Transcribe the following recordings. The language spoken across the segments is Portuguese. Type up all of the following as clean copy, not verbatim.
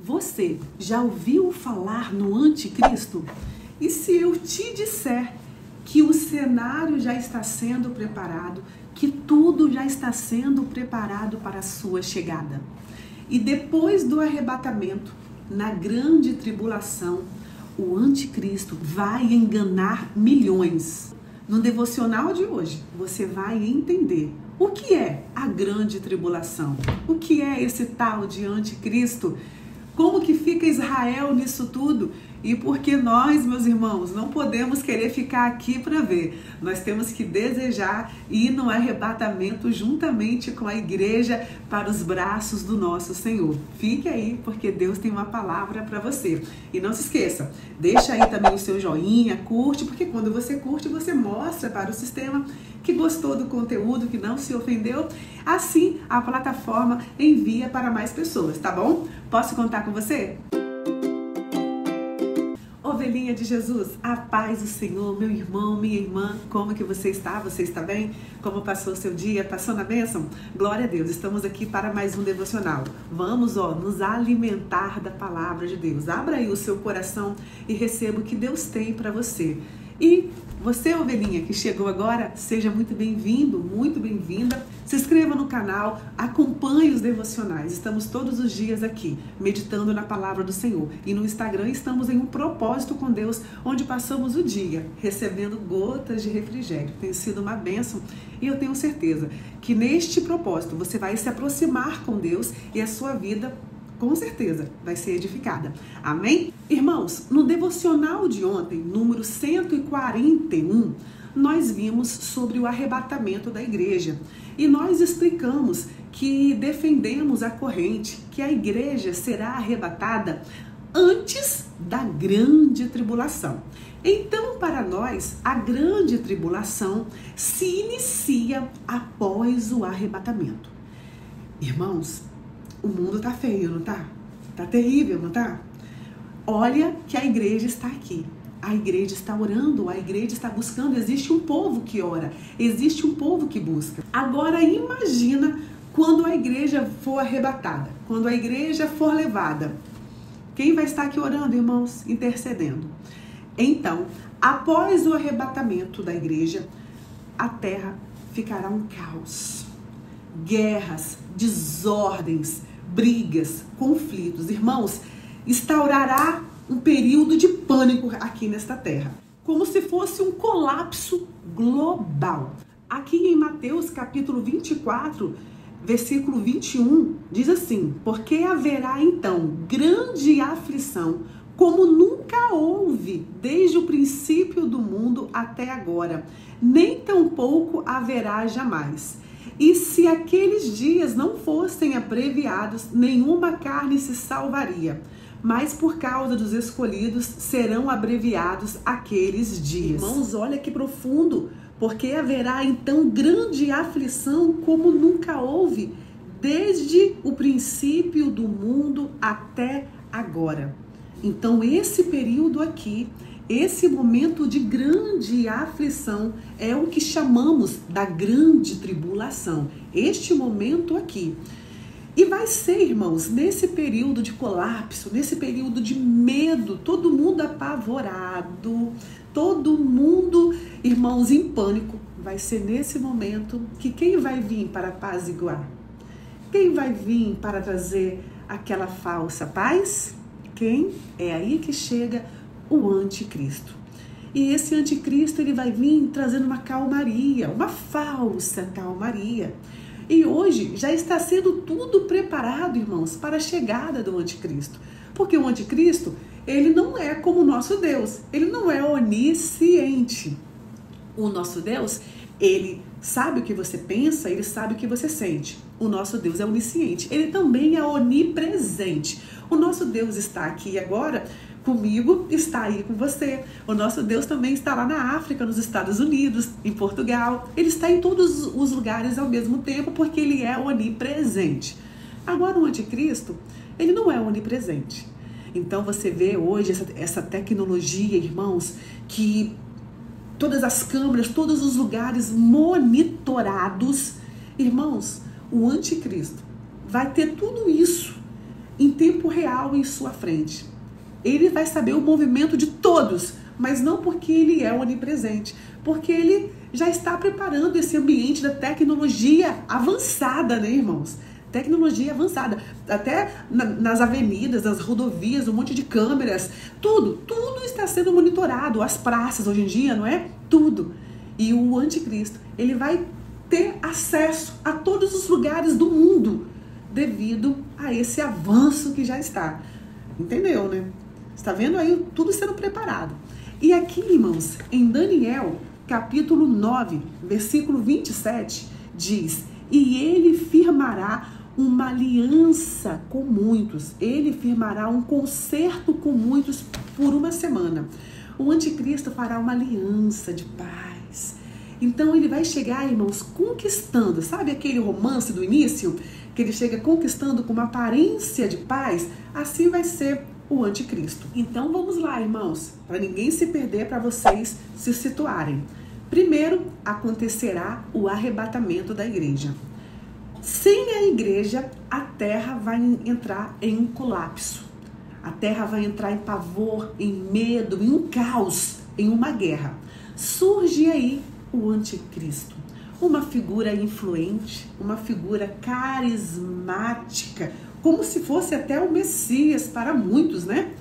Você já ouviu falar no anticristo? E se eu te disser que o cenário já está sendo preparado, que tudo já está sendo preparado para a sua chegada? E depois do arrebatamento, na grande tribulação, o anticristo vai enganar milhões. No devocional de hoje, você vai entender o que é a grande tribulação, o que é esse tal de anticristo, como que fica Israel nisso tudo e porque nós, meus irmãos, não podemos querer ficar aqui para ver. Nós temos que desejar ir no arrebatamento juntamente com a igreja para os braços do nosso Senhor. Fique aí, porque Deus tem uma palavra para você. E não se esqueça, deixa aí também o seu joinha, curte, porque quando você curte, você mostra para o sistema que gostou do conteúdo, que não se ofendeu. Assim, a plataforma envia para mais pessoas, tá bom? Posso contar com você? Ovelhinha de Jesus, a paz do Senhor, meu irmão, minha irmã, como que você está? Você está bem? Como passou o seu dia? Passou na bênção? Glória a Deus, estamos aqui para mais um devocional. Vamos, nos alimentar da palavra de Deus. Abra aí o seu coração e receba o que Deus tem para você. E você, ovelhinha, que chegou agora, seja muito bem-vindo, muito bem-vinda. Se inscreva no canal, acompanhe os devocionais. Estamos todos os dias aqui, meditando na palavra do Senhor. E no Instagram estamos em um propósito com Deus, onde passamos o dia recebendo gotas de refrigério. Tem sido uma bênção e eu tenho certeza que neste propósito você vai se aproximar com Deus e a sua vida com certeza vai ser edificada. Amém? Irmãos, no devocional de ontem, número 141, nós vimos sobre o arrebatamento da igreja. E nós explicamos que defendemos a corrente, que a igreja será arrebatada antes da grande tribulação. Então, para nós, a grande tribulação se inicia após o arrebatamento. Irmãos, o mundo tá feio, não tá? Tá terrível, não tá? Olha que a igreja está aqui. A igreja está orando, a igreja está buscando. Existe um povo que ora, existe um povo que busca. Agora imagina quando a igreja for arrebatada, quando a igreja for levada. Quem vai estar aqui orando, irmãos? Intercedendo. Então, após o arrebatamento da igreja, a terra ficará um caos. Guerras, desordens, brigas, conflitos. Irmãos, instaurará um período de pânico aqui nesta terra, como se fosse um colapso global. Aqui em Mateus capítulo 24, versículo 21, diz assim: porque haverá então grande aflição, como nunca houve desde o princípio do mundo até agora, nem tampouco haverá jamais. E se aqueles dias não fossem abreviados, nenhuma carne se salvaria. Mas por causa dos escolhidos serão abreviados aqueles dias. Irmãos, olha que profundo. Porque haverá então grande aflição como nunca houve, desde o princípio do mundo até agora. Então esse período aqui, esse momento de grande aflição é o que chamamos da grande tribulação. Este momento aqui. E vai ser, irmãos, nesse período de colapso, nesse período de medo, todo mundo apavorado, todo mundo, irmãos, em pânico. Vai ser nesse momento que quem vai vir para apaziguar? Quem vai vir para trazer aquela falsa paz? Quem? É aí que chega o anticristo. E esse anticristo, ele vai vir trazendo uma calmaria, uma falsa calmaria. E hoje já está sendo tudo preparado, irmãos, para a chegada do anticristo. Porque o anticristo, ele não é como o nosso Deus, ele não é onisciente. O nosso Deus, ele sabe o que você pensa, ele sabe o que você sente. O nosso Deus é onisciente, ele também é onipresente. O nosso Deus está aqui agora comigo, está aí com você. O nosso Deus também está lá na África, nos Estados Unidos, em Portugal. Ele está em todos os lugares ao mesmo tempo, porque ele é onipresente. Agora o anticristo, ele não é onipresente. Então você vê hoje essa tecnologia, irmãos, que todas as câmeras, todos os lugares monitorados. Irmãos, o anticristo vai ter tudo isso em tempo real em sua frente. Ele vai saber o movimento de todos, mas não porque ele é onipresente, porque ele já está preparando esse ambiente da tecnologia avançada, né, irmãos? Tecnologia avançada. Até nas avenidas, nas rodovias, um monte de câmeras, tudo está sendo monitorado. As praças hoje em dia, não é? Tudo. E o anticristo, ele vai ter acesso a todos os lugares do mundo devido a esse avanço que já está. Entendeu, né? Está vendo aí tudo sendo preparado. E aqui, irmãos, em Daniel, capítulo 9, versículo 27, diz: e ele firmará uma aliança com muitos. Ele firmará um concerto com muitos por uma semana. O anticristo fará uma aliança de paz. Então ele vai chegar, irmãos, conquistando. Sabe aquele romance do início? Que ele chega conquistando com uma aparência de paz? Assim vai ser o anticristo. Então vamos lá, irmãos, para ninguém se perder, para vocês se situarem. Primeiro, acontecerá o arrebatamento da igreja. Sem a igreja, a terra vai entrar em um colapso. A terra vai entrar em pavor, em medo, em um caos, em uma guerra. Surge aí o anticristo. Uma figura influente, uma figura carismática, como se fosse até o Messias para muitos, né?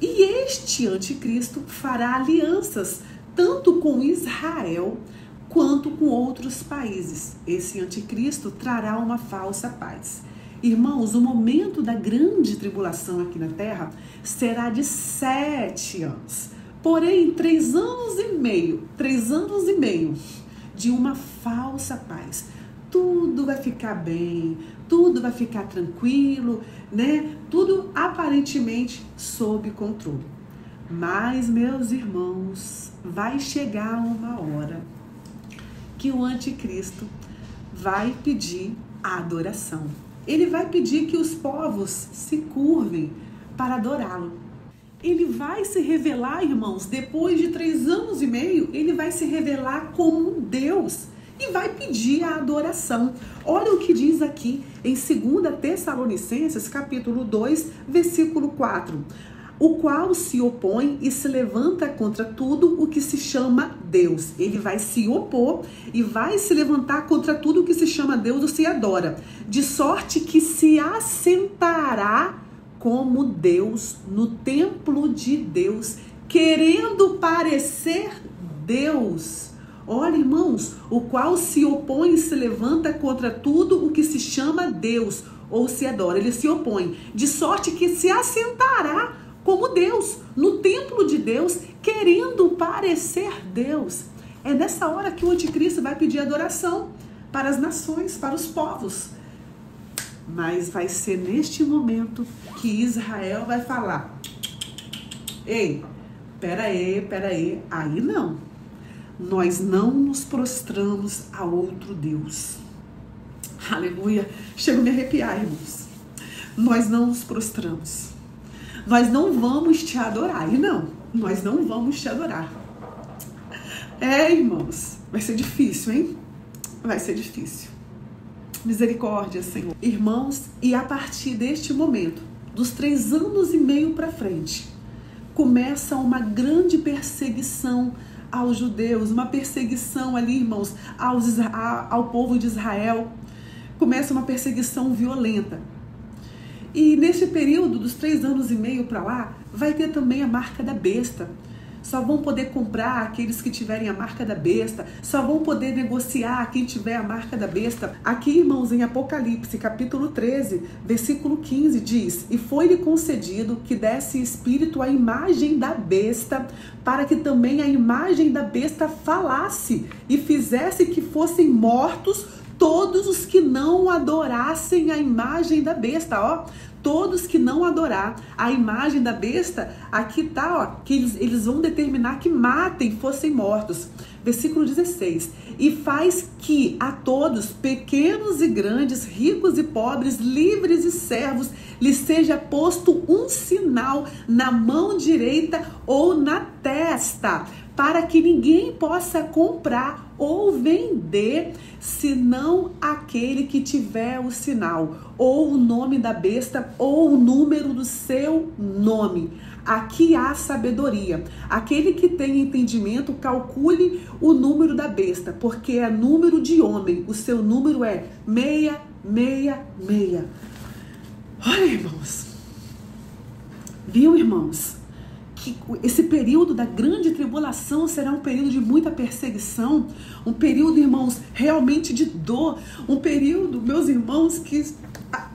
E este anticristo fará alianças, tanto com Israel quanto com outros países. Esse anticristo trará uma falsa paz. Irmãos, o momento da grande tribulação aqui na terra será de 7 anos. Porém, 3 anos e meio de uma falsa paz. Tudo vai ficar bem, tudo vai ficar tranquilo, né? Tudo aparentemente sob controle. Mas, meus irmãos, vai chegar uma hora que o anticristo vai pedir a adoração. Ele vai pedir que os povos se curvem para adorá-lo. Ele vai se revelar, irmãos, depois de 3 anos e meio, ele vai se revelar como Deus e vai pedir a adoração. Olha o que diz aqui em 2 Tessalonicenses, capítulo 2, versículo 4. O qual se opõe e se levanta contra tudo o que se chama Deus. Ele vai se opor e vai se levantar contra tudo o que se chama Deus ou se adora. De sorte que se assentará como Deus no templo de Deus, querendo parecer Deus. Olha, irmãos, o qual se opõe e se levanta contra tudo o que se chama Deus ou se adora. Ele se opõe, de sorte que se assentará como Deus, no templo de Deus, querendo parecer Deus. É nessa hora que o anticristo vai pedir adoração para as nações, para os povos. Mas vai ser neste momento que Israel vai falar: ei, peraí, aí não. Nós não nos prostramos a outro Deus. Aleluia. Chego a me arrepiar, irmãos. Nós não nos prostramos. Nós não vamos te adorar. E não, nós não vamos te adorar. Irmãos, vai ser difícil, hein? Vai ser difícil. Misericórdia, Senhor. Irmãos, e a partir deste momento, dos 3 anos e meio para frente, começa uma grande perseguição aos judeus, uma perseguição ali, irmãos, ao povo de Israel. Começa uma perseguição violenta. E nesse período dos 3 anos e meio para lá, vai ter também a marca da besta. Só vão poder comprar aqueles que tiverem a marca da besta. Só vão poder negociar quem tiver a marca da besta. Aqui, irmãos, em Apocalipse, capítulo 13, versículo 15, diz: e foi-lhe concedido que desse espírito à imagem da besta, para que também a imagem da besta falasse e fizesse que fossem mortos todos os que não adorassem a imagem da besta, ó. Todos que não adorar a imagem da besta, aqui tá, ó, que eles vão determinar que matem, fossem mortos. Versículo 16. E faz que a todos, pequenos e grandes, ricos e pobres, livres e servos, lhes seja posto um sinal na mão direita ou na testa, para que ninguém possa comprar ou vender, senão aquele que tiver o sinal, ou o nome da besta, ou o número do seu nome. Aqui há sabedoria. Aquele que tem entendimento, calcule o número da besta, porque é número de homem. O seu número é 666. Olha, irmãos. Viu, irmãos? Que esse período da grande tribulação será um período de muita perseguição, um período, irmãos, realmente de dor, um período, meus irmãos, que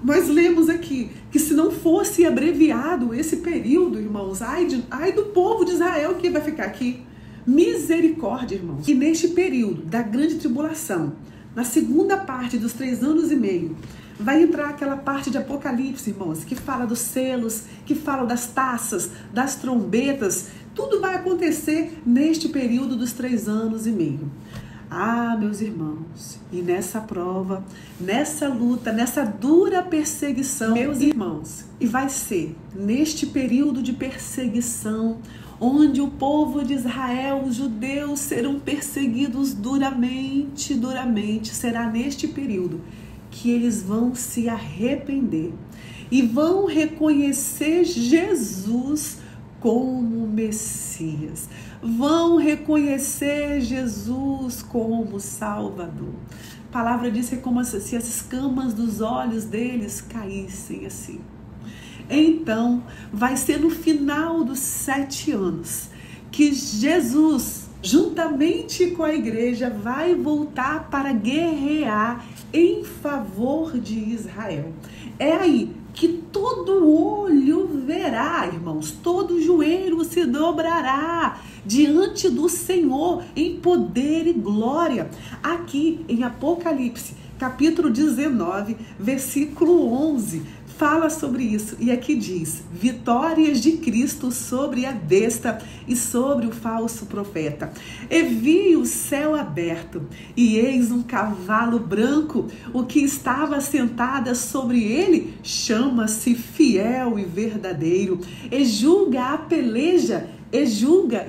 nós lemos aqui, que se não fosse abreviado esse período, irmãos, ai do povo de Israel que vai ficar aqui. Misericórdia, irmãos. E neste período da grande tribulação, na segunda parte dos 3 anos e meio, vai entrar aquela parte de Apocalipse, irmãos, que fala dos selos, que fala das taças, das trombetas. Tudo vai acontecer neste período dos 3 anos e meio. Ah, meus irmãos, e nessa prova, nessa luta, nessa dura perseguição, meus irmãos, e vai ser neste período de perseguição, onde o povo de Israel, os judeus, serão perseguidos duramente, será neste período que eles vão se arrepender e vão reconhecer Jesus como Messias. Vão reconhecer Jesus como Salvador. A palavra diz que é como se as escamas dos olhos deles caíssem assim. Então, vai ser no final dos 7 anos que Jesus, juntamente com a igreja, vai voltar para guerrear em favor de Israel. É aí que todo olho verá, irmãos, todo joelho se dobrará diante do Senhor em poder e glória. Aqui em Apocalipse, capítulo 19, versículo 11, fala sobre isso. E aqui diz: vitórias de Cristo sobre a besta e sobre o falso profeta. E vi o céu aberto, e eis um cavalo branco. O que estava sentada sobre ele chama-se Fiel e Verdadeiro, e julga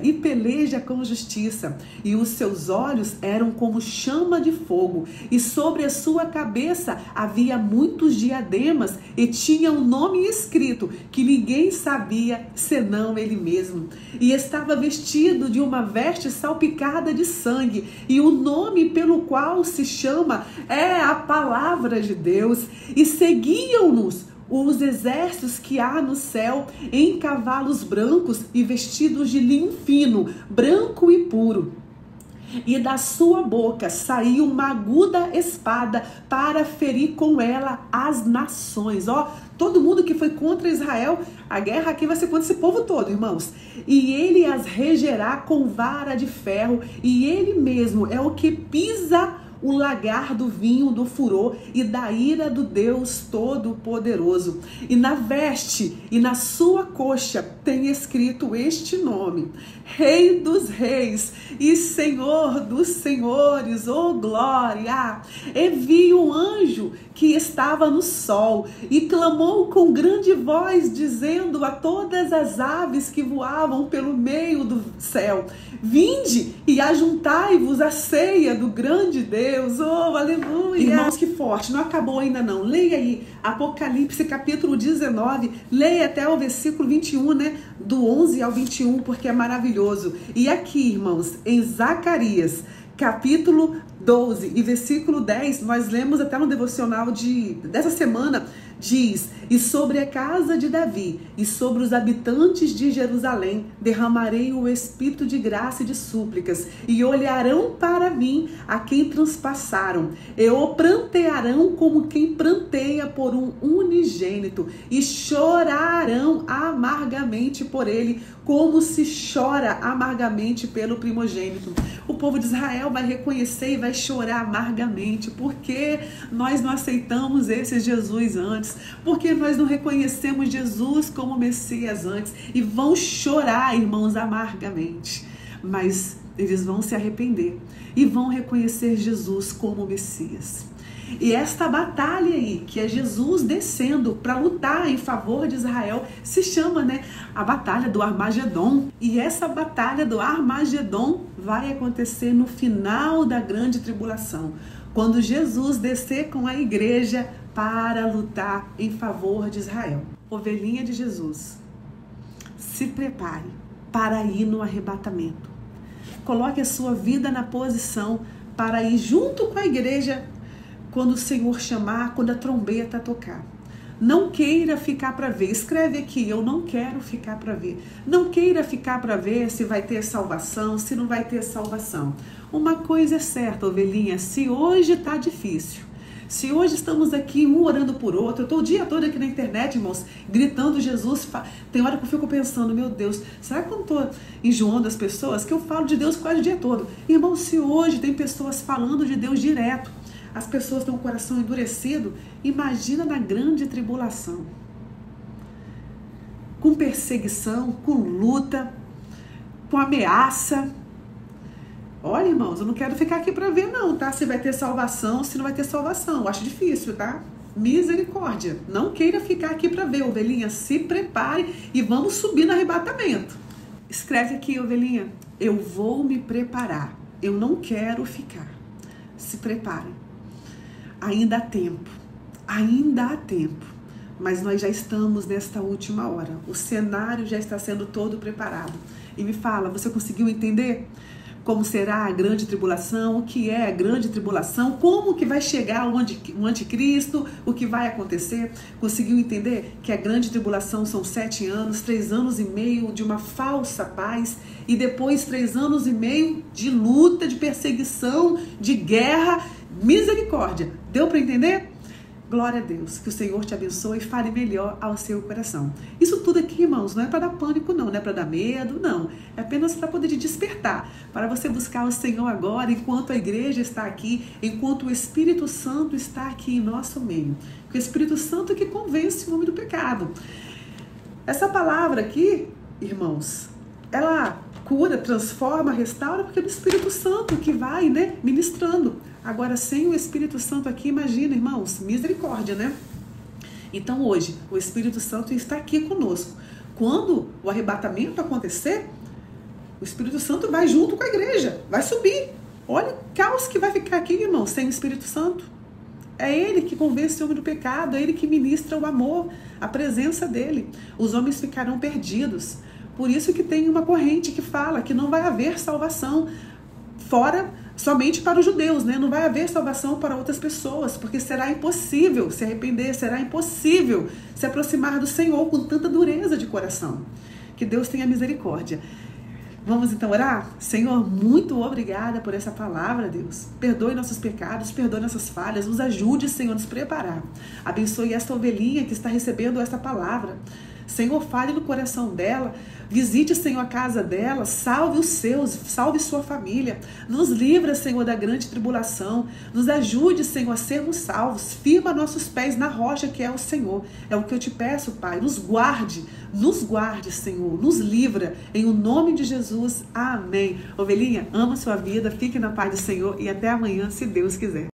e peleja com justiça, e os seus olhos eram como chama de fogo, e sobre a sua cabeça havia muitos diademas, e tinha um nome escrito que ninguém sabia senão ele mesmo. E estava vestido de uma veste salpicada de sangue, e o nome pelo qual se chama é a Palavra de Deus. E seguiam-nos os exércitos que há no céu em cavalos brancos e vestidos de linho fino, branco e puro. E da sua boca saiu uma aguda espada para ferir com ela as nações. Ó, todo mundo que foi contra Israel, a guerra aqui vai ser contra esse povo todo, irmãos. E ele as regerá com vara de ferro, e ele mesmo é o que pisa o lagar do vinho do furor e da ira do Deus Todo-Poderoso. E na veste e na sua coxa tem escrito este nome: Rei dos Reis e Senhor dos Senhores, oh glória! E vi um anjo que estava no sol e clamou com grande voz, dizendo a todas as aves que voavam pelo meio do céu: vinde e ajuntai-vos à ceia do grande Deus. Oh, aleluia! Irmãos, que forte, não acabou ainda não. Leia aí Apocalipse capítulo 19, leia até o versículo 21, né? Do 11 ao 21, porque é maravilhoso. E aqui, irmãos, em Zacarias capítulo 12 e versículo 10, nós lemos até no devocional dessa semana, diz: e sobre a casa de Davi e sobre os habitantes de Jerusalém derramarei o espírito de graça e de súplicas, e olharão para mim a quem transpassaram, e o prantearão como quem pranteia por um unigênito, e chorarão amargamente por ele, como se chora amargamente pelo primogênito. O povo de Israel vai reconhecer e vai chorar amargamente, porque nós não aceitamos esse Jesus antes, porque nós não reconhecemos Jesus como Messias antes, e vão chorar, irmãos, amargamente. Mas eles vão se arrepender e vão reconhecer Jesus como Messias. E esta batalha aí, que é Jesus descendo para lutar em favor de Israel, se chama, né, a batalha do Armagedon. E essa batalha do Armagedon vai acontecer no final da grande tribulação, quando Jesus descer com a igreja para lutar em favor de Israel. Ovelhinha de Jesus, se prepare para ir no arrebatamento. Coloque a sua vida na posição para ir junto com a igreja quando o Senhor chamar, quando a trombeta tocar. Não queira ficar para ver. Escreve aqui, eu não quero ficar para ver. Não queira ficar para ver se vai ter salvação, se não vai ter salvação. Uma coisa é certa, ovelhinha, se hoje está difícil, se hoje estamos aqui um orando por outro, eu estou o dia todo aqui na internet, irmãos, gritando Jesus, tem hora que eu fico pensando, meu Deus, será que eu não estou enjoando as pessoas? Que eu falo de Deus quase o dia todo. Irmão, se hoje tem pessoas falando de Deus direto, as pessoas têm um coração endurecido, imagina na grande tribulação. Com perseguição, com luta, com ameaça. Olha, irmãos, eu não quero ficar aqui para ver não, tá? Se vai ter salvação, se não vai ter salvação. Eu acho difícil, tá? Misericórdia. Não queira ficar aqui para ver, ovelhinha. Se prepare e vamos subir no arrebatamento. Escreve aqui, ovelhinha. Eu vou me preparar. Eu não quero ficar. Se prepare. Ainda há tempo. Ainda há tempo. Mas nós já estamos nesta última hora. O cenário já está sendo todo preparado. E me fala, você conseguiu entender como será a grande tribulação, o que é a grande tribulação, como que vai chegar o anticristo, o que vai acontecer? Conseguiu entender que a grande tribulação são 7 anos, 3 anos e meio de uma falsa paz e depois 3 anos e meio de luta, de perseguição, de guerra? Misericórdia. Deu para entender? Glória a Deus, que o Senhor te abençoe e fale melhor ao seu coração. Isso tudo aqui, irmãos, não é para dar pânico não é para dar medo, não. É apenas para poder te despertar, para você buscar o Senhor agora, enquanto a igreja está aqui, enquanto o Espírito Santo está aqui em nosso meio. Porque o Espírito Santo é que convence o homem do pecado. Essa palavra aqui, irmãos, ela cura, transforma, restaura, porque é o Espírito Santo que vai, né, ministrando. Agora, sem o Espírito Santo aqui, imagina, irmãos, misericórdia, né? Então, hoje, o Espírito Santo está aqui conosco. Quando o arrebatamento acontecer, o Espírito Santo vai junto com a igreja, vai subir. Olha o caos que vai ficar aqui, irmãos, sem o Espírito Santo. É Ele que convence o homem do pecado, é Ele que ministra o amor, a presença dEle. Os homens ficarão perdidos. Por isso que tem uma corrente que fala que não vai haver salvação fora somente para os judeus, né? Não vai haver salvação para outras pessoas, porque será impossível se arrepender, será impossível se aproximar do Senhor com tanta dureza de coração. Que Deus tenha misericórdia. Vamos então orar? Senhor, muito obrigada por essa palavra, Deus. Perdoe nossos pecados, perdoe nossas falhas, nos ajude, Senhor, a nos preparar. Abençoe esta ovelhinha que está recebendo esta palavra. Senhor, fale no coração dela, visite, Senhor, a casa dela, salve os seus, salve sua família, nos livra, Senhor, da grande tribulação, nos ajude, Senhor, a sermos salvos, firma nossos pés na rocha que é o Senhor. É o que eu te peço, Pai, nos guarde, Senhor, nos livra, em o nome de Jesus, amém. Ovelhinha, ama sua vida, fique na paz do Senhor e até amanhã, se Deus quiser.